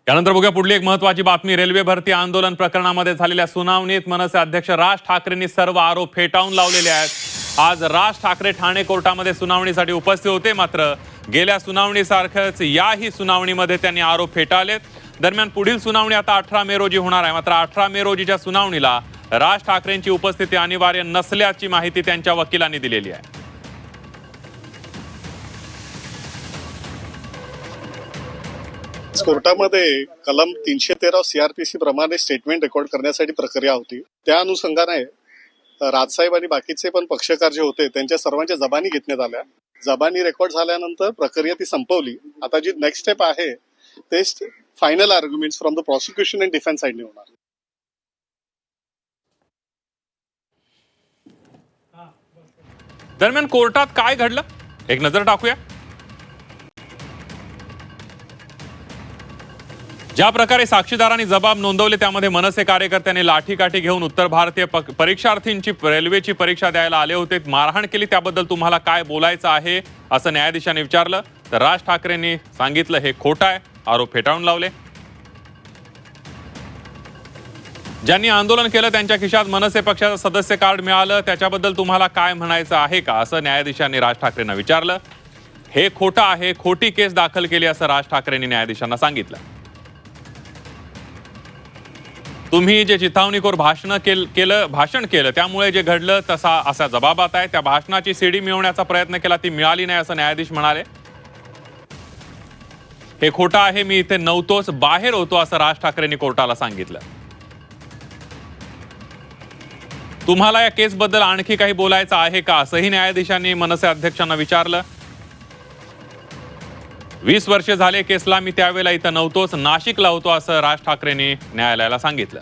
यानंतर बघूया पुढली एक महत्त्वाची बातमी। रेल्वे भरती आंदोलन प्रकरणामध्ये झालेल्या सुनावणीत मनसे अध्यक्ष राज ठाकरेंनी सर्व आरोप फेटाळून लावलेले आहेत। आज राज ठाकरे ठाणे कोर्टामध्ये सुनावणीसाठी उपस्थित होते, मात्र गेल्या सुनावणीसारखंच याही सुनावणीमध्ये त्यांनी आरोप फेटाळलेत। दरम्यान पुढील सुनावणी आता 18 मे रोजी होणार आहे, मात्र 18 मे रोजीच्या सुनावणीला राज ठाकरेंची उपस्थिती अनिवार्य नसल्याची माहिती त्यांच्या वकिलांनी दिलेली आहे। कोर्टामध्ये कलम 313 CRPC प्रमाणे स्टेटमेंट रेकॉर्ड करण्यासाठी प्रक्रिया होती। त्या अनुषंगाने राजसाहेब आणि बाकीचे पण पक्षकार जे होते त्यांच्या सर्वांच्या जबानी घेण्यात आल्या। जबानी रेकॉर्ड झाल्यानंतर प्रक्रिया ती संपवली। आता जी नेक्स्ट स्टेप आहे ते final arguments from the prosecution and defence साइडने होणार। दरम्यान कोर्टात काय घडलं एक नजर टाकूया। ज्या प्रकारे साक्षीदारांनी जबाब नोंदवले त्यामध्ये मनसे कार्यकर्त्यांनी लाठीकाठी घेऊन उत्तर भारतीय परीक्षार्थींची रेल्वेची परीक्षा द्यायला आले होते, मारहाण केली। त्याबद्दल तुम्हाला काय बोलायचं आहे असं न्यायाधीशांनी विचारलं, तर राज ठाकरेंनी सांगितलं हे खोटं आहे, आरोप फेटाळून लावले। ज्यांनी आंदोलन केलं त्यांच्या खिशात मनसे पक्षाचं सदस्य कार्ड मिळालं, त्याच्याबद्दल तुम्हाला काय म्हणायचं आहे का असं न्यायाधीशांनी राज ठाकरेंना विचारलं। हे खोटं आहे, खोटी केस दाखल केली असं राज ठाकरेंनी न्यायाधीशांना सांगितलं। तुम्ही जे चिथावणीखोर भाषण केलं त्यामुळे जे घडलं असा जबाबात आहे। त्या भाषणाची सीडी मिळवण्याचा प्रयत्न केला, ती मिळाली नाही असं न्यायाधीश म्हणाले। हे खोटं आहे, मी इथे नव्हतोच, बाहेर होतो असं राज ठाकरेंनी कोर्टाला सांगितलं। तुम्हाला या केसबद्दल आणखी काही बोलायचं आहे का असंही न्यायाधीशांनी मनसे अध्यक्षांना विचारलं। 20 वर्ष झाले केसला, मी त्यावेळेला इथं नव्हतोच, नाशिकला होतो असं राज ठाकरेंनी न्यायालयाला सांगितलं।